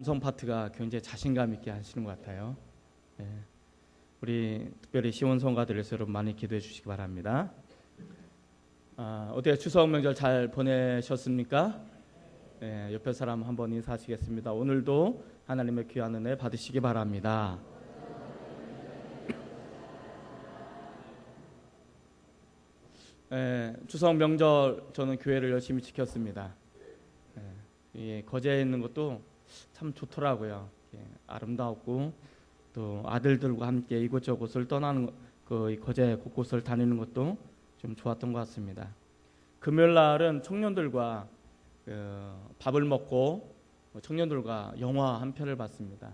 음성 파트가 굉장히 자신감 있게 하시는 것 같아요. 네. 우리 특별히 시온성가들에서 여러분 많이 기도해 주시기 바랍니다. 어떻게 추석 명절 잘 보내셨습니까? 네, 옆에 사람 한번 인사하시겠습니다. 오늘도 하나님의 귀한 은혜 받으시기 바랍니다. 네, 추석 명절 저는 교회를 열심히 지켰습니다. 네, 거제에 있는 것도 참 좋더라고요. 아름다웠고 또 아들들과 함께 이곳저곳을 떠나는 그 거제 곳곳을 다니는 것도 좀 좋았던 것 같습니다. 금요일 날은 청년들과 밥을 먹고 청년들과 영화 한 편을 봤습니다.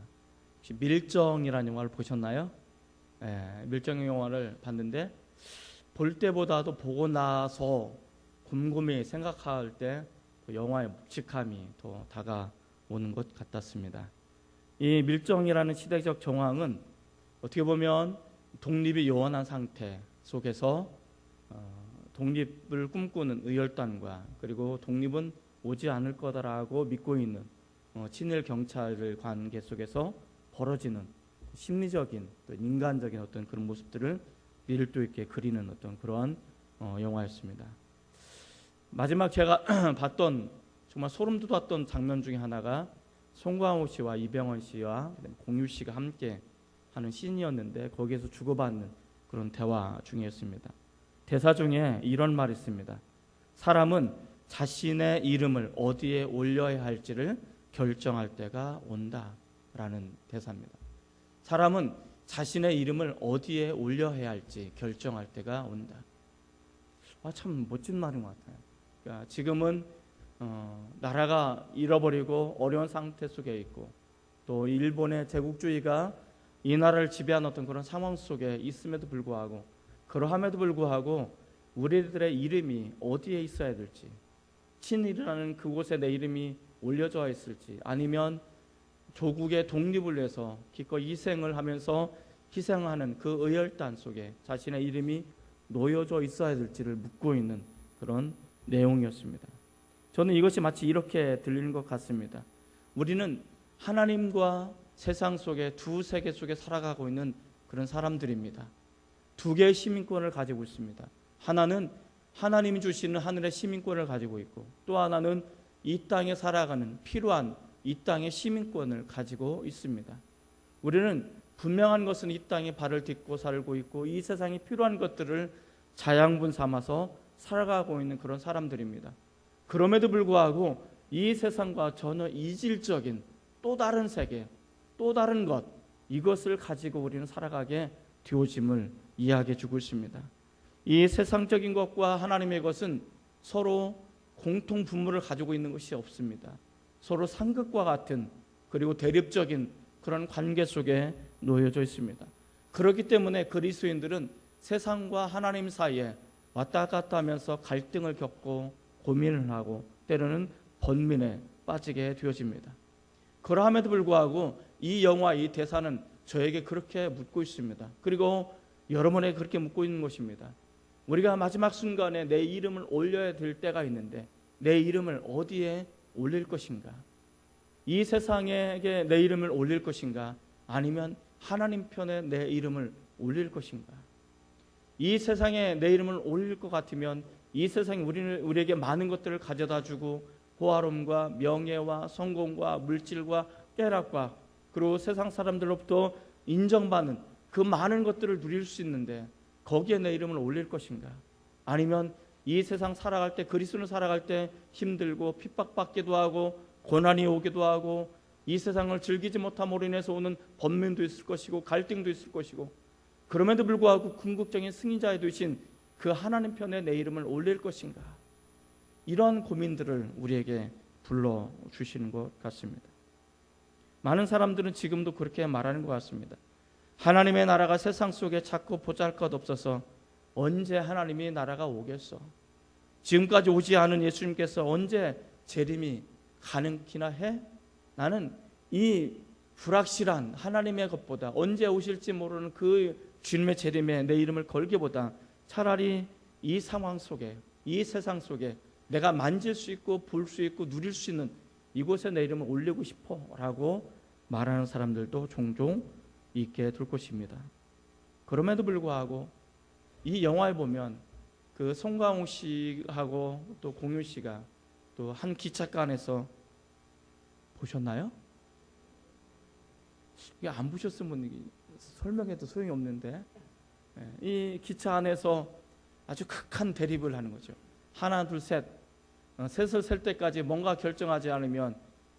혹시 밀정이라는 영화를 보셨나요? 네, 밀정 영화를 봤는데 볼 때보다도 보고 나서 곰곰이 생각할 때 그 영화의 묵직함이 더 다가오는 것 같았습니다. 이 밀정이라는 시대적 정황은 어떻게 보면 독립이 요원한 상태 속에서 독립을 꿈꾸는 의열단과 그리고 독립은 오지 않을 거다라고 믿고 있는 친일 경찰의 관계 속에서 벌어지는 심리적인 또 인간적인 어떤 그런 모습들을 밀도 있게 그리는 어떤 그러한 영화였습니다. 마지막 제가 봤던 정말 소름 돋았던 장면 중에 하나가 송강호 씨와 이병헌 씨와 공유 씨가 함께 하는 씬이었는데 거기에서 주고받는 그런 대화 중이었습니다. 대사 중에 이런 말이 있습니다. 사람은 자신의 이름을 어디에 올려야 할지를 결정할 때가 온다라는 대사입니다. 사람은 자신의 이름을 어디에 올려야 할지 결정할 때가 온다. 참 멋진 말인 것 같아요. 그러니까 지금은 나라가 잃어버리고 어려운 상태 속에 있고 또 일본의 제국주의가 이 나라를 지배하는 어떤 그런 상황 속에 있음에도 불구하고 그러함에도 불구하고 우리들의 이름이 어디에 있어야 될지 친일이라는 그곳에 내 이름이 올려져 있을지 아니면 조국의 독립을 위해서 기꺼이 희생을 하면서 희생하는 그 의열단 속에 자신의 이름이 놓여져 있어야 될지를 묻고 있는 그런 내용이었습니다. 저는 이것이 마치 이렇게 들리는 것 같습니다. 우리는 하나님과 세상 속에 두 세계 속에 살아가고 있는 그런 사람들입니다. 두 개의 시민권을 가지고 있습니다. 하나는 하나님이 주시는 하늘의 시민권을 가지고 있고 또 하나는 이 땅에 살아가는 필요한 이 땅의 시민권을 가지고 있습니다. 우리는 분명한 것은 이 땅에 발을 딛고 살고 있고 이 세상에 필요한 것들을 자양분 삼아서 살아가고 있는 그런 사람들입니다. 그럼에도 불구하고 이 세상과 전혀 이질적인 또 다른 세계, 또 다른 것 이것을 가지고 우리는 살아가게 되어짐을 이야기해 주고 있습니다. 이 세상적인 것과 하나님의 것은 서로 공통 분모를 가지고 있는 것이 없습니다. 서로 상극과 같은 그리고 대립적인 그런 관계 속에 놓여져 있습니다. 그렇기 때문에 그리스도인들은 세상과 하나님 사이에 왔다 갔다 하면서 갈등을 겪고 고민을 하고 때로는 번민에 빠지게 되어집니다. 그러함에도 불구하고 이 영화 이 대사는 저에게 그렇게 묻고 있습니다. 그리고 여러분에게 그렇게 묻고 있는 것입니다. 우리가 마지막 순간에 내 이름을 올려야 될 때가 있는데 내 이름을 어디에 올릴 것인가? 이 세상에게 내 이름을 올릴 것인가? 아니면 하나님 편에 내 이름을 올릴 것인가? 이 세상에 내 이름을 올릴 것 같으면 이 세상이 우리에게 많은 것들을 가져다 주고 호화로움과 명예와 성공과 물질과 쾌락과 그리고 세상 사람들로부터 인정받는 그 많은 것들을 누릴 수 있는데 거기에 내 이름을 올릴 것인가? 아니면 이 세상 살아갈 때 그리스도를 살아갈 때 힘들고 핍박받기도 하고 고난이 오기도 하고 이 세상을 즐기지 못함으로 인해서 오는 번민도 있을 것이고 갈등도 있을 것이고 그럼에도 불구하고 궁극적인 승리자에 되신 그 하나님 편에 내 이름을 올릴 것인가? 이런 고민들을 우리에게 불러주시는 것 같습니다. 많은 사람들은 지금도 그렇게 말하는 것 같습니다. 하나님의 나라가 세상 속에 자꾸 보잘것없어서 언제 하나님의 나라가 오겠어? 지금까지 오지 않은 예수님께서 언제 재림이 가능키나 해? 나는 이 불확실한 하나님의 것보다 언제 오실지 모르는 그 주님의 재림에 내 이름을 걸기보다 차라리 이 상황 속에 이 세상 속에 내가 만질 수 있고 볼 수 있고 누릴 수 있는 이곳에 내 이름을 올리고 싶어 라고 말하는 사람들도 종종 있게 될 것입니다. 그럼에도 불구하고 이 영화에 보면 그 송강호 씨하고 또 공유 씨가 또 한 기차가 안에서 보셨나요? 이게 안 보셨으면 설명해도 소용이 없는데, 이 기차 안에서 아주 극한 대립을 하는 거죠. 하나 둘 셋, 셋을 셀 때까지 뭔가 결정하지 않으면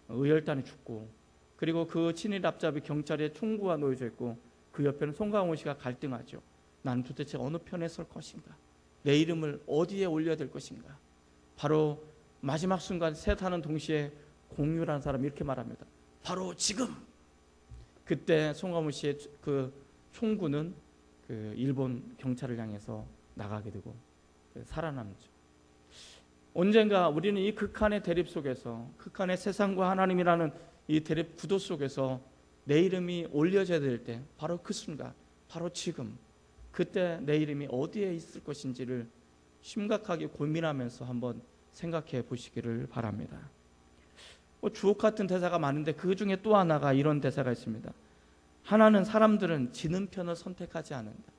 의열단이 죽고, 그리고 그 친일 앞잡이 경찰에 총구가 놓여져 있고 그 옆에는 송강호 씨가 갈등하죠. 나는 도대체 어느 편에 설 것인가? 내 이름을 어디에 올려야 될 것인가? 바로 마지막 순간 셋 하는 동시에 공유라는 사람이 이렇게 말합니다. 바로 지금! 그때 송강호 씨의 그 총구는 그 일본 경찰을 향해서 나가게 되고 살아남죠. 언젠가 우리는 이 극한의 대립 속에서, 극한의 세상과 하나님이라는 이 대립 구도 속에서 내 이름이 올려져야 될 때, 바로 그 순간, 바로 지금, 그때 내 이름이 어디에 있을 것인지를 심각하게 고민하면서 한번 생각해 보시기를 바랍니다. 주옥 같은 대사가 많은데 그 중에 또 하나가 이런 대사가 있습니다. 하나는 사람들은 지는 편을 선택하지 않는다.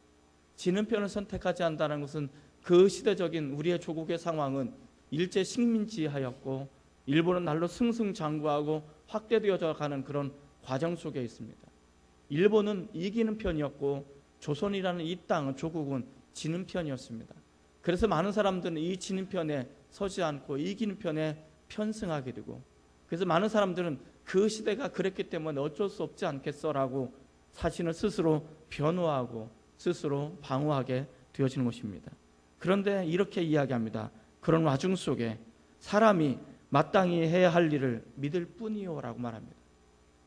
지는 편을 선택하지 않는다는 것은 그 시대적인 우리의 조국의 상황은 일제 식민지하였고 일본은 날로 승승장구하고 확대되어져 가는 그런 과정 속에 있습니다. 일본은 이기는 편이었고 조선이라는 이 땅은, 조국은 지는 편이었습니다. 그래서 많은 사람들은 이 지는 편에 서지 않고 이기는 편에 편승하게 되고, 그래서 많은 사람들은 그 시대가 그랬기 때문에 어쩔 수 없지 않겠어라고 자신을 스스로 변호하고 스스로 방어하게 되어지는 것입니다. 그런데 이렇게 이야기합니다. 그런 와중 속에 사람이 마땅히 해야 할 일을 믿을 뿐이요라고 말합니다.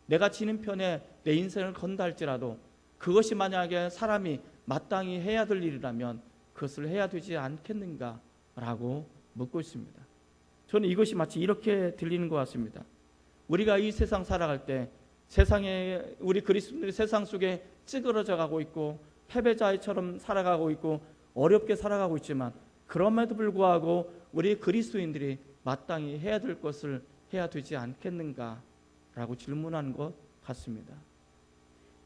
내가 지는 편에 내 인생을 건다 할지라도 그것이 만약에 사람이 마땅히 해야 될 일이라면 그것을 해야 되지 않겠는가라고 묻고 있습니다. 저는 이것이 마치 이렇게 들리는 것 같습니다. 우리가 이 세상 살아갈 때 세상에, 우리 그리스도인들이 세상 속에 찌그러져 가고 있고 패배자처럼 살아가고 있고 어렵게 살아가고 있지만, 그럼에도 불구하고 우리 그리스도인들이 마땅히 해야 될 것을 해야 되지 않겠는가라고 질문하는 것 같습니다.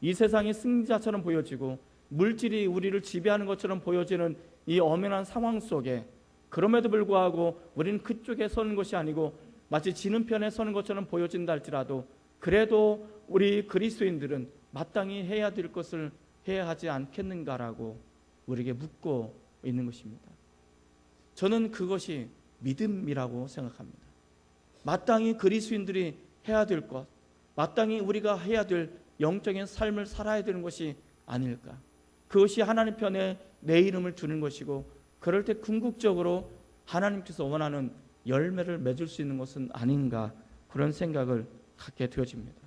이 세상이 승자처럼 보여지고 물질이 우리를 지배하는 것처럼 보여지는 이 엄연한 상황 속에, 그럼에도 불구하고 우리는 그쪽에 서는 것이 아니고 마치 지는 편에 서는 것처럼 보여진다 할지라도, 그래도 우리 그리스도인들은 마땅히 해야 될 것을 해야 하지 않겠는가라고 우리에게 묻고 있는 것입니다. 저는 그것이 믿음이라고 생각합니다. 마땅히 그리스도인들이 해야 될 것, 마땅히 우리가 해야 될 영적인 삶을 살아야 되는 것이 아닐까. 그것이 하나님 편에 내 이름을 두는 것이고, 그럴 때 궁극적으로 하나님께서 원하는 열매를 맺을 수 있는 것은 아닌가, 그런 생각을 갖게 되어집니다.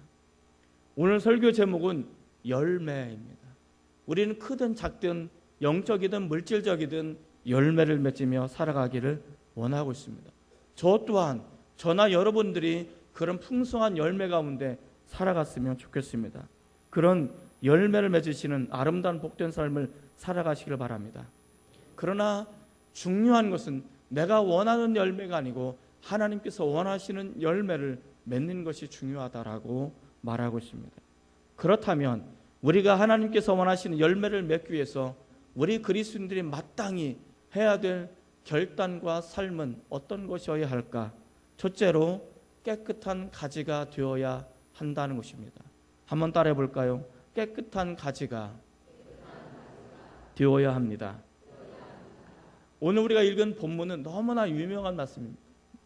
오늘 설교 제목은 열매입니다. 우리는 크든 작든 영적이든 물질적이든 열매를 맺으며 살아가기를 원하고 있습니다. 저 또한, 저나 여러분들이 그런 풍성한 열매 가운데 살아갔으면 좋겠습니다. 그런 열매를 맺으시는 아름다운 복된 삶을 살아가시길 바랍니다. 그러나 중요한 것은 내가 원하는 열매가 아니고 하나님께서 원하시는 열매를 맺는 것이 중요하다라고 말하고 있습니다. 그렇다면 우리가 하나님께서 원하시는 열매를 맺기 위해서 우리 그리스도인들이 마땅히 해야 될 결단과 삶은 어떤 것이어야 할까? 첫째로 깨끗한 가지가 되어야 한다는 것입니다. 한번 따라해 볼까요? 깨끗한 가지가 되어야 합니다. 오늘 우리가 읽은 본문은 너무나 유명한 말씀입니다.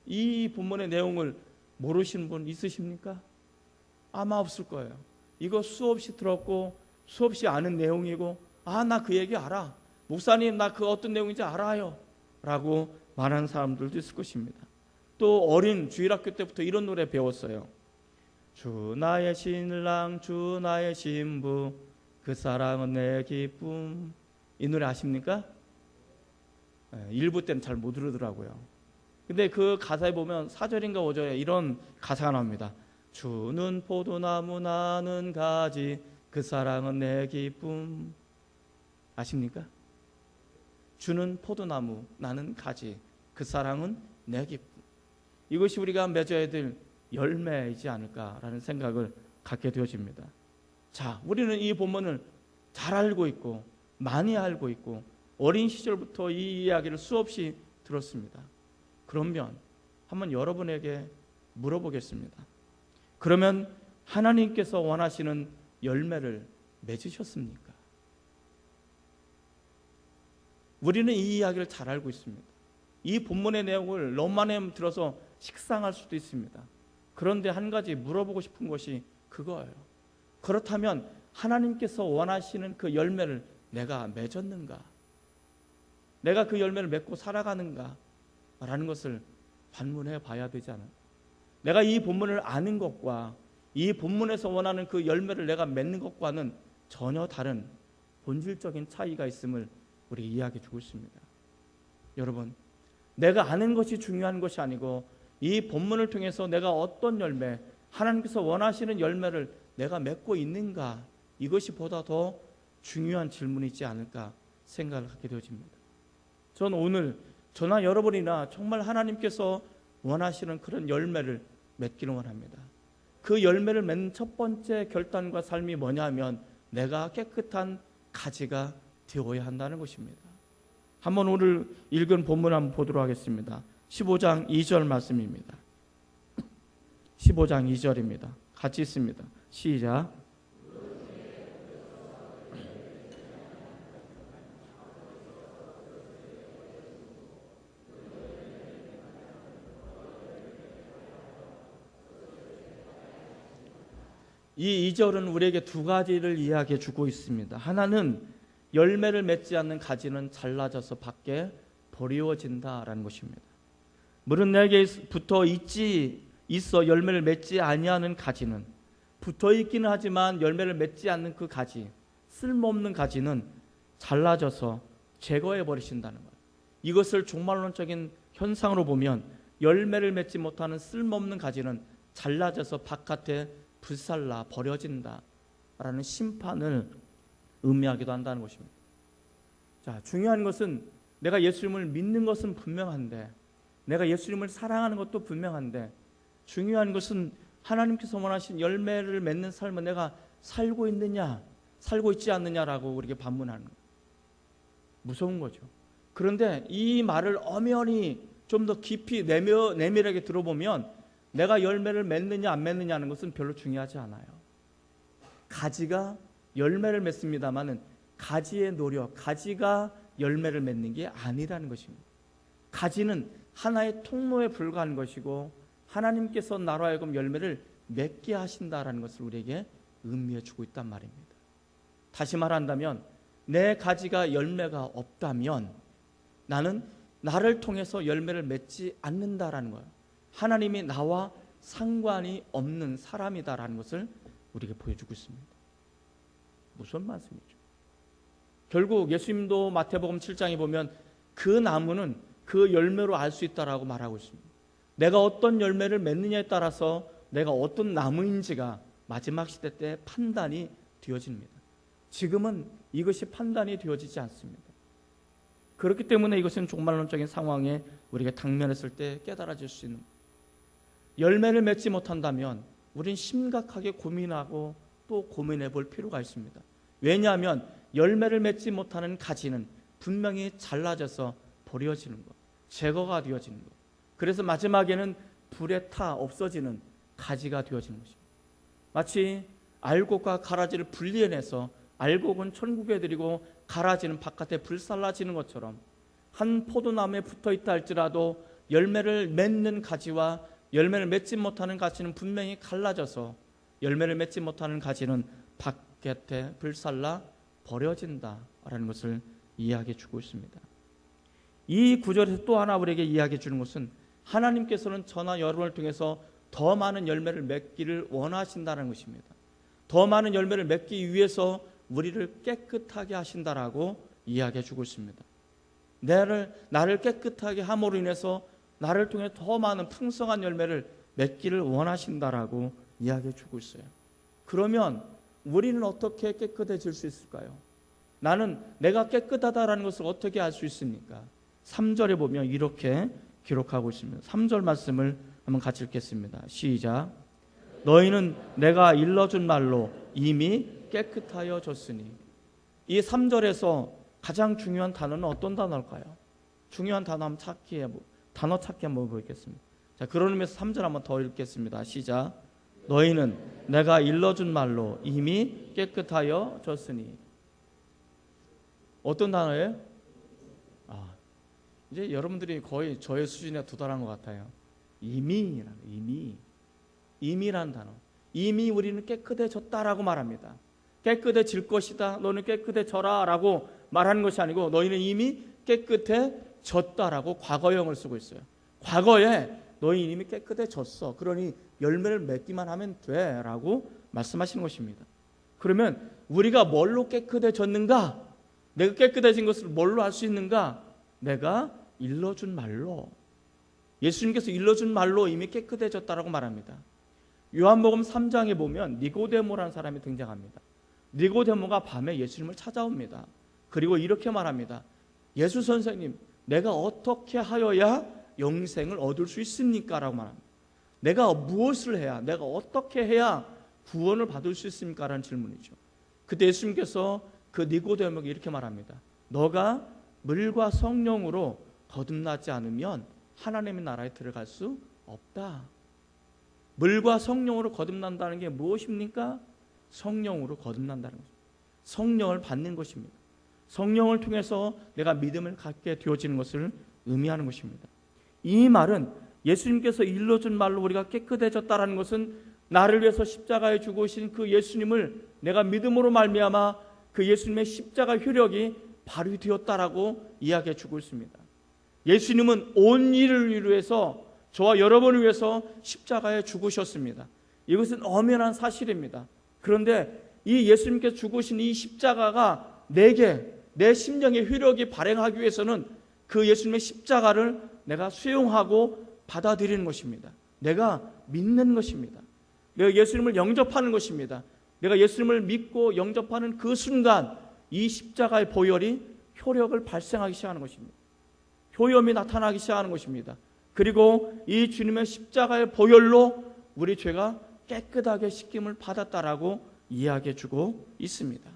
이 본문의 내용을 모르시는 분 있으십니까? 아마 없을 거예요. 이거 수없이 들었고 수없이 아는 내용이고, 나 그 얘기 알아, 목사님 나 그 어떤 내용인지 알아요 라고 말하는 사람들도 있을 것입니다. 또 어린 주일학교 때부터 이런 노래 배웠어요. 주 나의 신랑 주 나의 신부 그 사랑은 내 기쁨. 이 노래 아십니까? 일부 때는 잘 못 들으더라고요. 근데 그 가사에 보면 4절인가 5절에 이런 가사가 나옵니다. 주는 포도나무 나는 가지 그 사랑은 내 기쁨. 아십니까? 주는 포도나무 나는 가지 그 사랑은 내 기쁨. 이것이 우리가 맺어야 될 열매이지 않을까라는 생각을 갖게 되어집니다. 자, 우리는 이 본문을 잘 알고 있고 많이 알고 있고 어린 시절부터 이 이야기를 수없이 들었습니다. 그러면 한번 여러분에게 물어보겠습니다. 그러면 하나님께서 원하시는 열매를 맺으셨습니까? 우리는 이 이야기를 잘 알고 있습니다. 이 본문의 내용을 너무 많이 들어서 식상할 수도 있습니다. 그런데 한 가지 물어보고 싶은 것이 그거예요. 그렇다면 하나님께서 원하시는 그 열매를 내가 맺었는가? 내가 그 열매를 맺고 살아가는가? 라는 것을 반문해 봐야 되지 않을까? 내가 이 본문을 아는 것과 이 본문에서 원하는 그 열매를 내가 맺는 것과는 전혀 다른 본질적인 차이가 있음을 우리 이야기해 주고 있습니다. 여러분, 내가 아는 것이 중요한 것이 아니고 이 본문을 통해서 내가 어떤 열매, 하나님께서 원하시는 열매를 내가 맺고 있는가, 이것이 보다 더 중요한 질문이지 않을까 생각을 하게 되어집니다. 저는 오늘 저나 여러분이나 정말 하나님께서 원하시는 그런 열매를 맺기를 원합니다. 그 열매를 맺는 첫 번째 결단과 삶이 뭐냐면 내가 깨끗한 가지가 되어야 한다는 것입니다. 한번 오늘 읽은 본문 한번 보도록 하겠습니다. 15장 2절 말씀입니다. 15장 2절입니다. 같이 있습니다. 시작. 이 2절은 우리에게 두 가지를 이야기해 주고 있습니다. 하나는 열매를 맺지 않는 가지는 잘라져서 밖에 버리워진다라는 것입니다. 물은 내게 붙어 있어 열매를 맺지 아니하는 가지는, 붙어 있기는 하지만 열매를 맺지 않는 그 가지, 쓸모없는 가지는 잘라져서 제거해 버리신다는 거예요. 이것을 종말론적인 현상으로 보면 열매를 맺지 못하는 쓸모없는 가지는 잘라져서 바깥에 불살라 버려진다라는 심판을 의미하기도 한다는 것입니다. 자, 중요한 것은 내가 예수님을 믿는 것은 분명한데, 내가 예수님을 사랑하는 것도 분명한데, 중요한 것은 하나님께서 원하신 열매를 맺는 삶을 내가 살고 있느냐, 살고 있지 않느냐라고 우리에게 반문하는 거예요. 무서운 거죠. 그런데 이 말을 엄연히 좀 더 깊이 내밀하게 들어보면 내가 열매를 맺느냐 안 맺느냐는 것은 별로 중요하지 않아요. 가지가 열매를 맺습니다마는 가지의 노력, 가지가 열매를 맺는 게 아니라는 것입니다. 가지는 하나의 통로에 불과한 것이고 하나님께서 나로 하여금 열매를 맺게 하신다라는 것을 우리에게 의미해 주고 있단 말입니다. 다시 말한다면 내 가지가 열매가 없다면 나는 나를 통해서 열매를 맺지 않는다라는 거예요. 하나님이 나와 상관이 없는 사람이다라는 것을 우리에게 보여주고 있습니다. 무슨 말씀이죠? 결국 예수님도 마태복음 7장에 보면 그 나무는 그 열매로 알 수 있다라고 말하고 있습니다. 내가 어떤 열매를 맺느냐에 따라서 내가 어떤 나무인지가 마지막 시대 때 판단이 되어집니다. 지금은 이것이 판단이 되어지지 않습니다. 그렇기 때문에 이것은 종말론적인 상황에 우리가 당면했을 때 깨달아질 수 있는, 열매를 맺지 못한다면 우린 심각하게 고민하고 또 고민해 볼 필요가 있습니다. 왜냐하면 열매를 맺지 못하는 가지는 분명히 잘라져서 버려지는 것, 제거가 되어지는 것, 그래서 마지막에는 불에 타 없어지는 가지가 되어지는 것입니다. 마치 알곡과 가라지를 분리해내서 알곡은 천국에 드리고 가라지는 바깥에 불살라지는 것처럼 한 포도나무에 붙어있다 할지라도 열매를 맺는 가지와 열매를 맺지 못하는 가지는 분명히 갈라져서 열매를 맺지 못하는 가지는 바깥에 불살라 버려진다라는 것을 이야기해 주고 있습니다. 이 구절에서 또 하나 우리에게 이야기해 주는 것은 하나님께서는 저나 여러분을 통해서 더 많은 열매를 맺기를 원하신다는 것입니다. 더 많은 열매를 맺기 위해서 우리를 깨끗하게 하신다라고 이야기해 주고 있습니다. 나를 깨끗하게 함으로 인해서 나를 통해 더 많은 풍성한 열매를 맺기를 원하신다라고 이야기해 주고 있어요. 그러면 우리는 어떻게 깨끗해질 수 있을까요? 나는 내가 깨끗하다라는 것을 어떻게 알 수 있습니까? 3절에 보면 이렇게 기록하고 있습니다. 3절 말씀을 한번 같이 읽겠습니다. 시작. 너희는 내가 일러준 말로 이미 깨끗하여 졌으니. 이 3절에서 가장 중요한 단어는 어떤 단어일까요? 중요한 단어 한번 단어 찾기 한번 보겠습니다. 자, 그런 의미에서 3절 한번 더 읽겠습니다. 시작. 너희는 내가 일러준 말로 이미 깨끗하여 졌으니. 어떤 단어예요? 이제 여러분들이 거의 저의 수준에 도달한 것 같아요. 이미라는 단어. 이미 우리는 깨끗해졌다라고 말합니다. 깨끗해질 것이다. 너는 깨끗해져라 라고 말하는 것이 아니고 너희는 이미 깨끗해졌다라고 과거형을 쓰고 있어요. 과거에 너희 이미 깨끗해졌어. 그러니 열매를 맺기만 하면 돼 라고 말씀하시는 것입니다. 그러면 우리가 뭘로 깨끗해졌는가? 내가 깨끗해진 것을 뭘로 알 수 있는가? 내가 일러준 말로, 예수님께서 일러준 말로 이미 깨끗해졌다라고 말합니다. 요한복음 3장에 보면 니고데모라는 사람이 등장합니다. 니고데모가 밤에 예수님을 찾아옵니다. 그리고 이렇게 말합니다. 예수 선생님, 내가 어떻게 하여야 영생을 얻을 수 있습니까? 라고 말합니다. 내가 무엇을 해야, 내가 어떻게 해야 구원을 받을 수 있습니까? 라는 질문이죠. 그때 예수님께서 그 니고데모에게 이렇게 말합니다. 너가 물과 성령으로 거듭나지 않으면 하나님의 나라에 들어갈 수 없다. 물과 성령으로 거듭난다는 게 무엇입니까? 성령으로 거듭난다는 것입니다. 성령을 받는 것입니다. 성령을 통해서 내가 믿음을 갖게 되어지는 것을 의미하는 것입니다. 이 말은 예수님께서 일러준 말로 우리가 깨끗해졌다는 것은 나를 위해서 십자가에 죽으신 그 예수님을 내가 믿음으로 말미암아 그 예수님의 십자가 효력이 발휘되었다라고 이야기해 주고 있습니다. 예수님은 온 인을 위해서, 저와 여러분을 위해서 십자가에 죽으셨습니다. 이것은 엄연한 사실입니다. 그런데 이 예수님께서 죽으신 이 십자가가 내게, 내 심령의 효력이 발행하기 위해서는 그 예수님의 십자가를 내가 수용하고 받아들이는 것입니다. 내가 믿는 것입니다. 내가 예수님을 영접하는 것입니다. 내가 예수님을 믿고 영접하는 그 순간 이 십자가의 보혈이 효력을 발생하기 시작하는 것입니다. 효염이 나타나기 시작하는 것입니다. 그리고 이 주님의 십자가의 보혈로 우리 죄가 깨끗하게 씻김을 받았다라고 이야기해 주고 있습니다.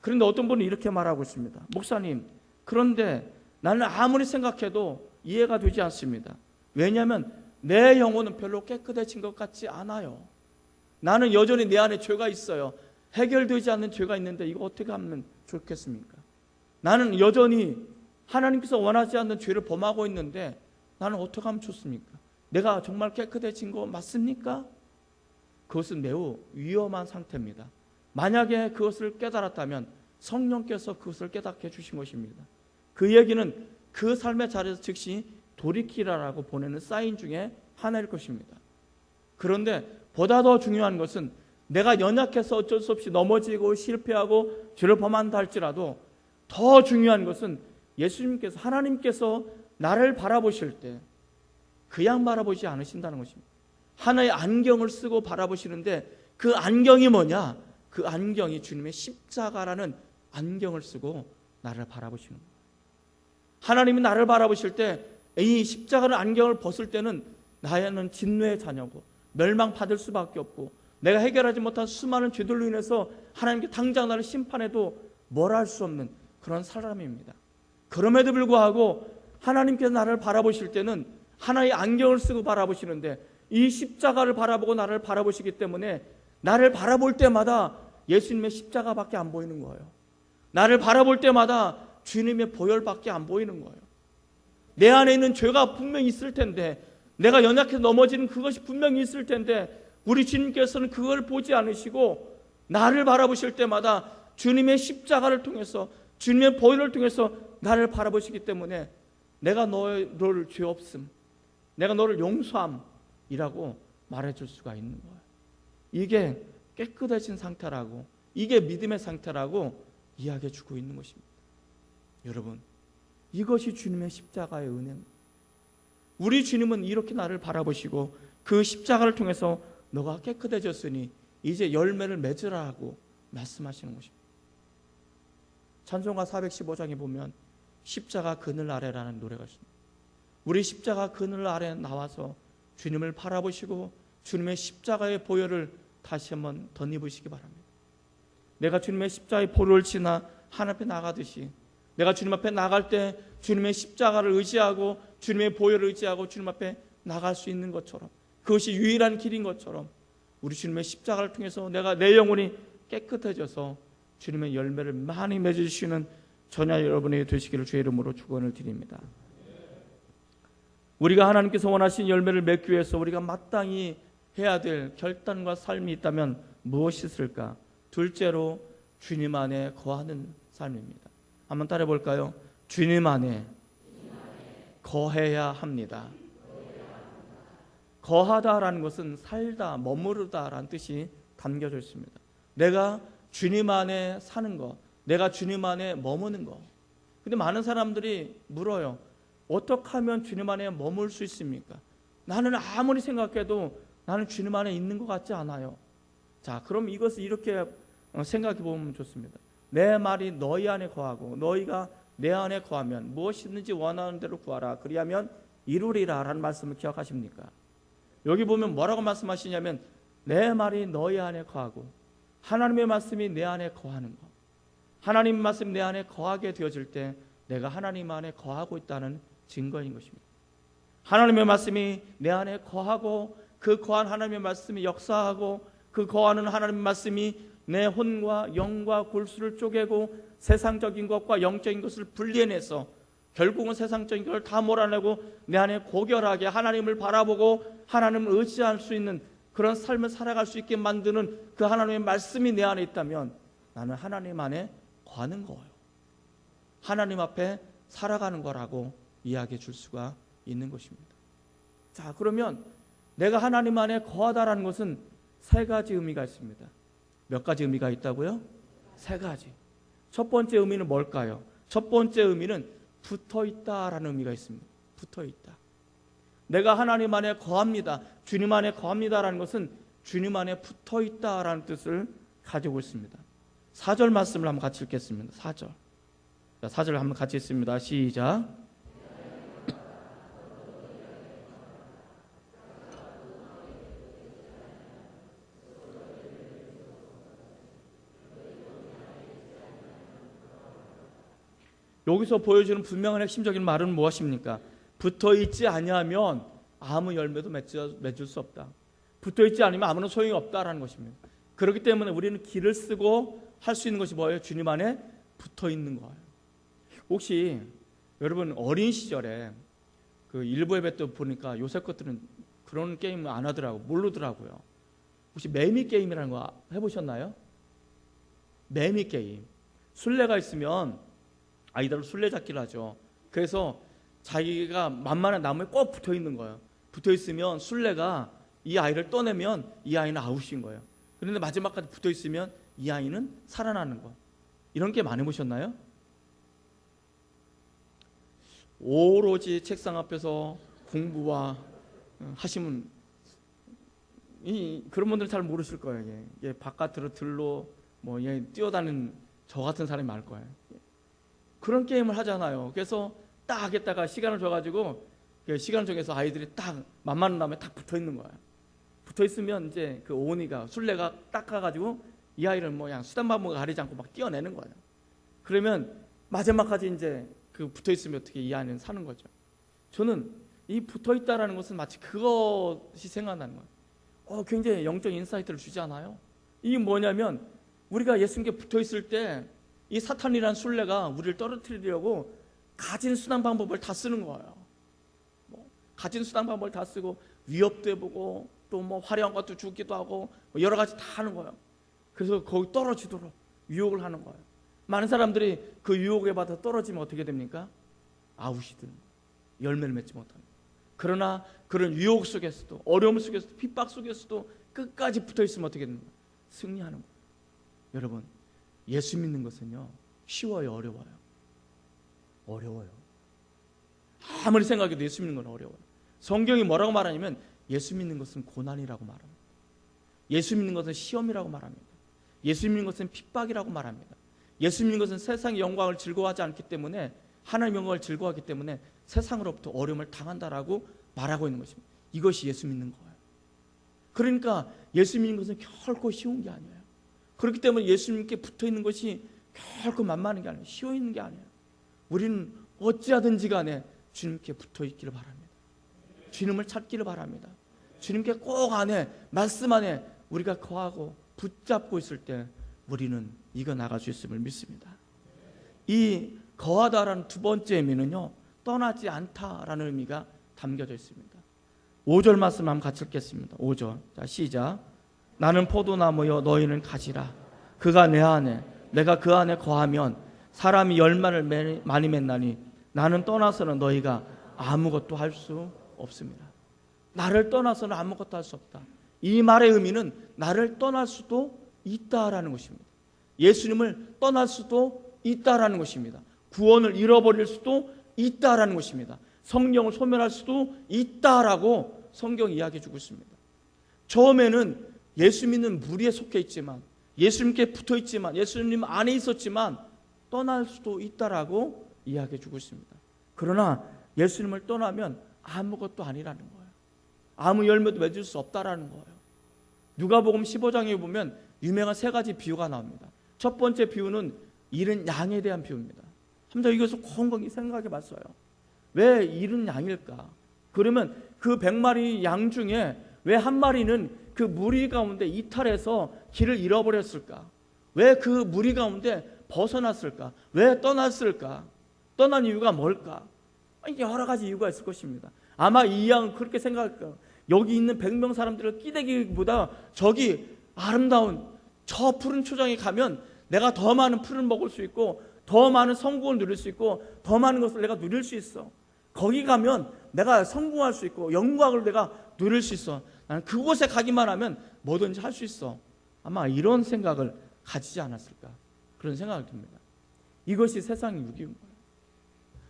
그런데 어떤 분은 이렇게 말하고 있습니다. 목사님, 그런데 나는 아무리 생각해도 이해가 되지 않습니다. 왜냐하면 내 영혼은 별로 깨끗해진 것 같지 않아요. 나는 여전히 내 안에 죄가 있어요. 해결되지 않는 죄가 있는데 이거 어떻게 하면 좋겠습니까? 나는 여전히 하나님께서 원하지 않는 죄를 범하고 있는데 나는 어떻게 하면 좋습니까? 내가 정말 깨끗해진 거 맞습니까? 그것은 매우 위험한 상태입니다. 만약에 그것을 깨달았다면 성령께서 그것을 깨닫게 해주신 것입니다. 그 얘기는 그 삶의 자리에서 즉시 돌이키라라고 보내는 사인 중에 하나일 것입니다. 그런데 보다 더 중요한 것은 내가 연약해서 어쩔 수 없이 넘어지고 실패하고 죄를 범한다 할지라도 더 중요한 것은 예수님께서, 하나님께서 나를 바라보실 때 그냥 바라보지 않으신다는 것입니다. 하나의 안경을 쓰고 바라보시는데 그 안경이 뭐냐? 그 안경이 주님의 십자가라는 안경을 쓰고 나를 바라보시는 거예요. 하나님이 나를 바라보실 때 이 십자가라는 안경을 벗을 때는 나는 진노의 자녀고 멸망받을 수밖에 없고 내가 해결하지 못한 수많은 죄들로 인해서 하나님께 당장 나를 심판해도 뭘 할 수 없는 그런 사람입니다. 그럼에도 불구하고 하나님께서 나를 바라보실 때는 하나의 안경을 쓰고 바라보시는데 이 십자가를 바라보고 나를 바라보시기 때문에 나를 바라볼 때마다 예수님의 십자가밖에 안 보이는 거예요. 나를 바라볼 때마다 주님의 보혈밖에 안 보이는 거예요. 내 안에 있는 죄가 분명히 있을 텐데, 내가 연약해서 넘어지는 그것이 분명히 있을 텐데 우리 주님께서는 그걸 보지 않으시고 나를 바라보실 때마다 주님의 십자가를 통해서, 주님의 보혈을 통해서 나를 바라보시기 때문에 내가 너를 죄 없음, 내가 너를 용서함이라고 말해줄 수가 있는 거예요. 이게 깨끗해진 상태라고, 이게 믿음의 상태라고 이야기해 주고 있는 것입니다. 여러분, 이것이 주님의 십자가의 은혜입니다. 우리 주님은 이렇게 나를 바라보시고 그 십자가를 통해서 너가 깨끗해졌으니 이제 열매를 맺으라 하고 말씀하시는 것입니다. 찬송가 415장에 보면 십자가 그늘 아래라는 노래가 있습니다. 우리 십자가 그늘 아래 나와서 주님을 바라보시고 주님의 십자가의 보혈을 다시 한번 덧입으시기 바랍니다. 내가 주님의 십자가의 보혈을 지나 하나님 앞에 나가듯이 내가 주님 앞에 나갈 때 주님의 십자가를 의지하고 주님의 보혈을 의지하고 주님 앞에 나갈 수 있는 것처럼, 그것이 유일한 길인 것처럼 우리 주님의 십자가를 통해서 내가 내 영혼이 깨끗해져서 주님의 열매를 많이 맺으시는 저냐 여러분이 되시기를 주의 이름으로 축원을 드립니다. 우리가 하나님께서 원하신 열매를 맺기 위해서 우리가 마땅히 해야 될 결단과 삶이 있다면 무엇이 있을까? 둘째로 주님 안에 거하는 삶입니다. 한번 따라해 볼까요? 주님 안에 거해야 합니다. 거하다라는 것은 살다, 머무르다라는 뜻이 담겨져 있습니다. 내가 주님 안에 사는 것, 내가 주님 안에 머무는 것. 근데 많은 사람들이 물어요. 어떻게 하면 주님 안에 머물 수 있습니까? 나는 아무리 생각해도 나는 주님 안에 있는 것 같지 않아요. 자, 그럼 이것을 이렇게 생각해 보면 좋습니다. 내 말이 너희 안에 거하고 너희가 내 안에 거하면 무엇이든지 원하는 대로 구하라. 그리하면 이루리라 라는 말씀을 기억하십니까? 여기 보면 뭐라고 말씀하시냐면 내 말이 너희 안에 거하고 하나님의 말씀이 내 안에 거하는 것. 하나님의 말씀이 내 안에 거하게 되어질 때 내가 하나님 안에 거하고 있다는 증거인 것입니다. 하나님의 말씀이 내 안에 거하고 그 거한 하나님의 말씀이 역사하고 그 거하는 하나님의 말씀이 내 혼과 영과 골수를 쪼개고 세상적인 것과 영적인 것을 분리해내서 결국은 세상적인 것을 다 몰아내고 내 안에 고결하게 하나님을 바라보고 하나님을 의지할 수 있는 그런 삶을 살아갈 수 있게 만드는 그 하나님의 말씀이 내 안에 있다면 나는 하나님 안에 거하는 거예요. 하나님 앞에 살아가는 거라고 이야기해 줄 수가 있는 것입니다. 자, 그러면 내가 하나님 안에 거하다라는 것은 세 가지 의미가 있습니다. 몇 가지 의미가 있다고요? 세 가지. 첫 번째 의미는 뭘까요? 첫 번째 의미는 붙어있다라는 의미가 있습니다. 붙어있다. 내가 하나님 안에 거합니다. 주님 안에 거합니다라는 것은 주님 안에 붙어있다라는 뜻을 가지고 있습니다. 4절 말씀을 한번 같이 읽겠습니다. 4절. 자, 4절 한번 같이 읽습니다. 시작. 여기서 보여주는 분명한 핵심적인 말은 무엇입니까? 붙어있지 아니하면 아무 열매도 맺을 수 없다. 붙어있지 않으면 아무런 소용이 없다라는 것입니다. 그렇기 때문에 우리는 길을 쓰고 할 수 있는 것이 뭐예요? 주님 안에 붙어있는 거예요. 혹시 여러분 어린 시절에 그 일부 예배 때 보니까 요새 것들은 그런 게임을 안 하더라고, 모르더라고요. 혹시 매미 게임이라는 거 해보셨나요? 매미 게임. 술래가 있으면 아이들은 술래잡기를 하죠. 그래서 자기가 만만한 나무에 꼭 붙어 있는 거예요. 붙어 있으면 술래가 이 아이를 떠내면 이 아이는 아웃인 거예요. 그런데 마지막까지 붙어 있으면 이 아이는 살아나는 거예요. 이런 게임 안 해보셨나요? 오로지 책상 앞에서 공부와 하시면 그런 분들은 잘 모르실 거예요. 이게 바깥으로 들로 뭐 뛰어다니는 저 같은 사람이 많을 거예요. 그런 게임을 하잖아요. 그래서 딱 하겠다가 시간을 줘가지고 시간을 정해서 아이들이 딱 만만한 다음에 딱 붙어 있는 거예요. 붙어 있으면 이제 그 오니가 술래가 딱 가가지고 이 아이를 뭐 그냥 수단마음을 가리지 않고 막 뛰어내는 거예요. 그러면 마지막까지 이제 그 붙어 있으면 어떻게 이 아이는 사는 거죠. 저는 이 붙어 있다라는 것은 마치 그것이 생각나는 거예요. 굉장히 영적 인사이트를 주지 않아요? 이게 뭐냐면 우리가 예수님께 붙어 있을 때 이 사탄이란 술래가 우리를 떨어뜨리려고 가진 수단 방법을 다 쓰는 거예요. 가진 수단 방법을 다 쓰고 위협도 해보고 또 뭐 화려한 것도 주기도 하고 여러 가지 다 하는 거예요. 그래서 거기 떨어지도록 유혹을 하는 거예요. 많은 사람들이 그 유혹에 받아 떨어지면 어떻게 됩니까? 아웃이 되는 거예요. 열매를 맺지 못합니다. 그러나 그런 유혹 속에서도 어려움 속에서도 핍박 속에서도 끝까지 붙어 있으면 어떻게 됩니까? 승리하는 거예요. 여러분, 예수 믿는 것은요 쉬워요, 어려워요? 어려워요. 아무리 생각해도 예수 믿는 건 어려워요. 성경이 뭐라고 말하냐면 예수 믿는 것은 고난이라고 말합니다. 예수 믿는 것은 시험이라고 말합니다. 예수 믿는 것은 핍박이라고 말합니다. 예수 믿는 것은 세상의 영광을 즐거워하지 않기 때문에, 하나님의 영광을 즐거워하기 때문에 세상으로부터 어려움을 당한다라고 말하고 있는 것입니다. 이것이 예수 믿는 거예요. 그러니까 예수 믿는 것은 결코 쉬운 게 아니에요. 그렇기 때문에 예수님께 붙어있는 것이 결코 만만한 게 아니에요. 쉬워 있는 게 아니에요. 우리는 어찌하든지 간에 주님께 붙어있기를 바랍니다. 주님을 찾기를 바랍니다. 주님께 꼭 안에, 말씀 안에 우리가 거하고 붙잡고 있을 때 우리는 이겨나갈 수 있음을 믿습니다. 이 거하다라는 두 번째 의미는요, 떠나지 않다라는 의미가 담겨져 있습니다. 5절 말씀 한번 같이 읽겠습니다. 5절. 자, 시작. 나는 포도나무여 너희는 가지라. 그가 내 안에 내가 그 안에 거하면 사람이 열매를 많이 맺나니 나는 떠나서는 너희가 아무것도 할 수 없습니다. 나를 떠나서는 아무것도 할 수 없다. 이 말의 의미는 나를 떠날 수도 있다라는 것입니다. 예수님을 떠날 수도 있다라는 것입니다. 구원을 잃어버릴 수도 있다라는 것입니다. 성령을 소멸할 수도 있다라고 성경이 이야기해 주고 있습니다. 처음에는 예수 믿는 무리에 속해 있지만, 예수님께 붙어 있지만, 예수님 안에 있었지만 떠날 수도 있다라고 이야기해 주고 있습니다. 그러나 예수님을 떠나면 아무것도 아니라는 거예요. 아무 열매도 맺을 수 없다라는 거예요. 누가복음 15장에 보면 유명한 세 가지 비유가 나옵니다. 첫 번째 비유는 잃은 양에 대한 비유입니다. 한번 이것을 곰곰이 생각해 봤어요. 왜 잃은 양일까? 그러면 그 100마리 양 중에 왜 한 마리는 그 무리 가운데 이탈해서 길을 잃어버렸을까? 왜 그 무리 가운데 벗어났을까? 왜 떠났을까? 떠난 이유가 뭘까? 여러 가지 이유가 있을 것입니다. 아마 이 양은 그렇게 생각할 거예요. 여기 있는 100명 사람들을 끼대기보다 저기 아름다운 저 푸른 초장에 가면 내가 더 많은 풀을 먹을 수 있고 더 많은 성공을 누릴 수 있고 더 많은 것을 내가 누릴 수 있어. 거기 가면 내가 성공할 수 있고 영광을 내가 누릴 수 있어. 나는 그곳에 가기만 하면 뭐든지 할 수 있어. 아마 이런 생각을 가지지 않았을까, 그런 생각이 듭니다. 이것이 세상의 유기인 거예요.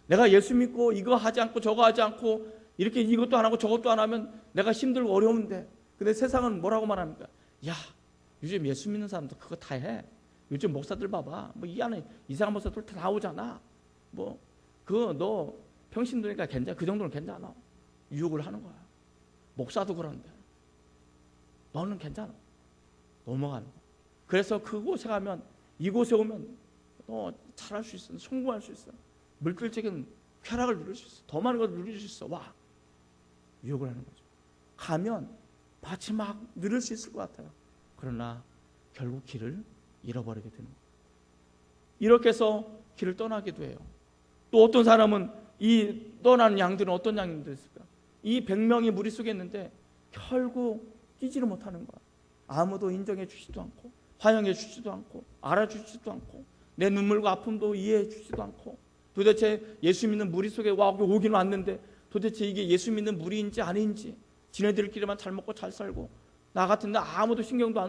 내가 예수 믿고 이거 하지 않고 저거 하지 않고 이렇게 이것도 안 하고 저것도 안 하면 내가 힘들고 어려운데, 근데 세상은 뭐라고 말합니까? 야, 요즘 예수 믿는 사람들 그거 다 해. 요즘 목사들 봐봐. 뭐 이 안에 이상한 목사들 다 나오잖아. 뭐 그거 너 평신도니까 괜찮아. 그 정도는 괜찮아. 유혹을 하는 거야. 목사도 그런데 너는 괜찮아. 넘어가는 거야. 그래서 그곳에 가면, 이곳에 오면 너 잘할 수 있어. 성공할 수 있어. 물질적인 쾌락을 누릴 수 있어. 더 많은 걸 누릴 수 있어. 와. 유혹을 하는 거죠. 가면 마치 막 누릴 수 있을 것 같아요. 그러나 결국 길을 잃어버리게 되는 거예요. 이렇게 해서 길을 떠나기도 해요. 또 어떤 사람은 이 떠나는 양들은 어떤 양들이 있을까? 이 100명이 무리 속에 있는데 결국 뛰지를 못하는 거야. 아무도 인정해 주지도 않고 환영해 주지도 않고 알아주지도 않고 내 눈물과 아픔도 이해해 주지도 않고, 도대체 예수 믿는 무리 속에 오긴 왔는데 도대체 이게 예수 믿는 무리인지 아닌지, 지네들끼리만 잘 먹고 잘 살고 나 같은데 아무도 신경도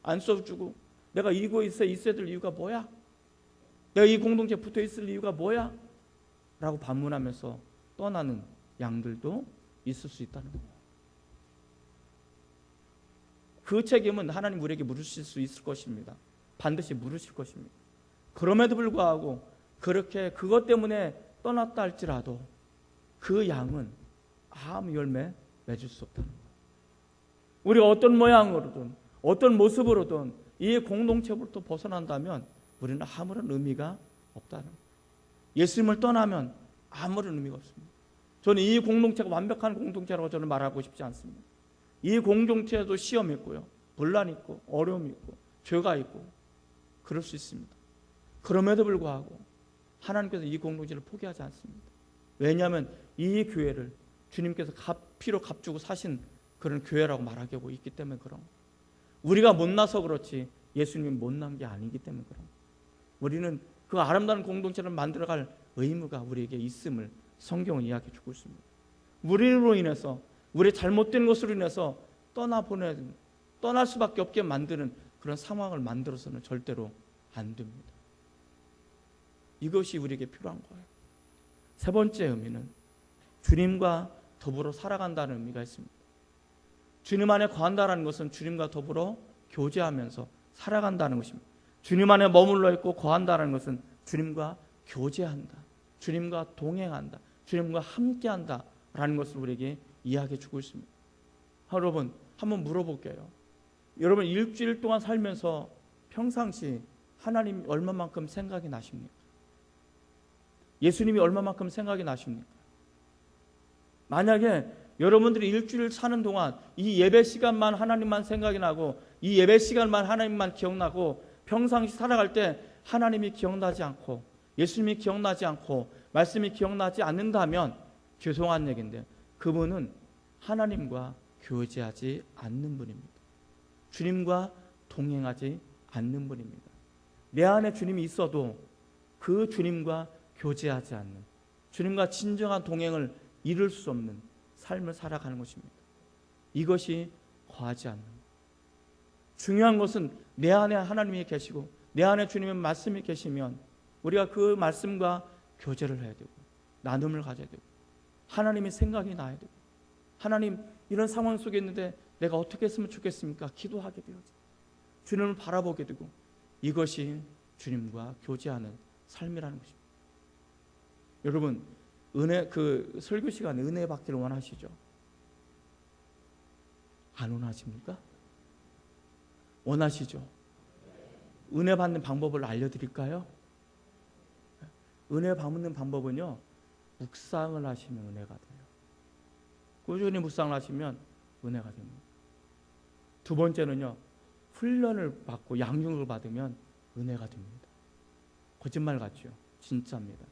안 써주고 내가 이곳에 있어야 될 이유가 뭐야? 내가 이 공동체에 붙어 있을 이유가 뭐야? 라고 반문하면서 떠나는 양들도 있을 수 있다는 거예요. 그 책임은 하나님 우리에게 물으실 수 있을 것입니다. 반드시 물으실 것입니다. 그럼에도 불구하고 그렇게 그것 때문에 떠났다 할지라도 그 양은 아무 열매 맺을 수 없다는 거예요. 우리가 어떤 모양으로든 어떤 모습으로든 이 공동체부터 벗어난다면 우리는 아무런 의미가 없다는 거예요. 예수님을 떠나면 아무런 의미가 없습니다. 저는 이 공동체가 완벽한 공동체라고 저는 말하고 싶지 않습니다. 이 공동체에도 시험이 있고요, 분란이 있고 어려움이 있고 죄가 있고 그럴 수 있습니다. 그럼에도 불구하고 하나님께서 이 공동체를 포기하지 않습니다. 왜냐하면 이 교회를 주님께서 피로 값주고 사신 그런 교회라고 말하고 있기 때문에 그런 거예요. 우리가 못나서 그렇지 예수님이 못난 게 아니기 때문에 그런 거예요. 우리는 그 아름다운 공동체를 만들어갈 의무가 우리에게 있음을 성경은 이야기해 주고 있습니다. 우리로 인해서, 우리의 잘못된 것으로 인해서 떠날 수밖에 없게 만드는 그런 상황을 만들어서는 절대로 안 됩니다. 이것이 우리에게 필요한 거예요. 세 번째 의미는 주님과 더불어 살아간다는 의미가 있습니다. 주님 안에 거한다는 것은 주님과 더불어 교제하면서 살아간다는 것입니다. 주님 안에 머물러 있고 거한다는 것은 주님과 교제한다, 주님과 동행한다, 주님과 함께한다 라는 것을 우리에게 이야기해 주고 있습니다. 여러분 한번 물어볼게요. 여러분 일주일 동안 살면서 평상시 하나님 얼마만큼 생각이 나십니까? 예수님이 얼마만큼 생각이 나십니까? 만약에 여러분들이 일주일 사는 동안 이 예배 시간만 하나님만 생각이 나고 이 예배 시간만 하나님만 기억나고 평상시 살아갈 때 하나님이 기억나지 않고 예수님이 기억나지 않고 말씀이 기억나지 않는다면 죄송한 얘기인데 그분은 하나님과 교제하지 않는 분입니다. 주님과 동행하지 않는 분입니다. 내 안에 주님이 있어도 그 주님과 교제하지 않는, 주님과 진정한 동행을 이룰 수 없는 삶을 살아가는 것입니다. 이것이 거하지 않는 것. 중요한 것은 내 안에 하나님이 계시고 내 안에 주님의 말씀이 계시면 우리가 그 말씀과 교제를 해야 되고 나눔을 가져야 되고 하나님의 생각이 나야 되고 하나님 이런 상황 속에 있는데 내가 어떻게 했으면 좋겠습니까? 기도하게 되어져 주님을 바라보게 되고 이것이 주님과 교제하는 삶이라는 것입니다. 여러분 은혜 그 설교 시간 은혜 받기를 원하시죠? 안 원하십니까? 원하시죠? 은혜 받는 방법을 알려드릴까요? 은혜 받는 방법은요 묵상을 하시면 은혜가 돼요. 꾸준히 묵상을 하시면 은혜가 됩니다. 두 번째는요 훈련을 받고 양육을 받으면 은혜가 됩니다. 거짓말 같죠? 진짜입니다.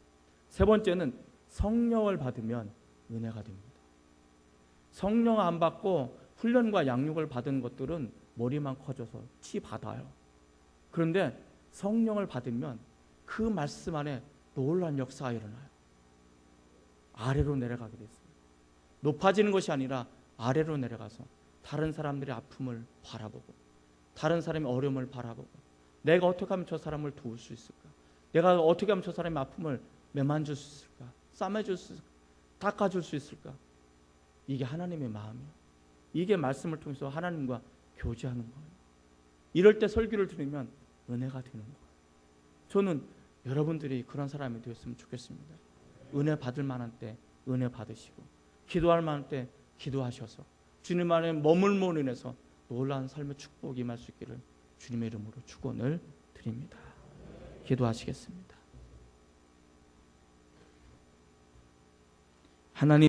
세 번째는 성령을 받으면 은혜가 됩니다. 성령 안 받고 훈련과 양육을 받은 것들은 머리만 커져서 티 받아요. 그런데 성령을 받으면 그 말씀 안에 놀라운 역사가 일어나요. 아래로 내려가게 됐어요. 높아지는 것이 아니라 아래로 내려가서 다른 사람들의 아픔을 바라보고 다른 사람의 어려움을 바라보고 내가 어떻게 하면 저 사람을 도울 수 있을까? 내가 어떻게 하면 저 사람의 아픔을 매만질 수 있을까? 싸매줄 수 있을까? 닦아줄 수 있을까? 이게 하나님의 마음이에요. 이게 말씀을 통해서 하나님과 교제하는 거예요. 이럴 때 설교를 들으면 은혜가 되는 거예요. 저는 여러분들이 그런 사람이 되었으면 좋겠습니다. 은혜 받을 만한 때 은혜 받으시고 기도할 만한 때 기도하셔서 주님 안에 머물므로 인해서 놀라운 삶의 축복이 임할 수 있기를 주님의 이름으로 축원을 드립니다. 기도하시겠습니다. 하나님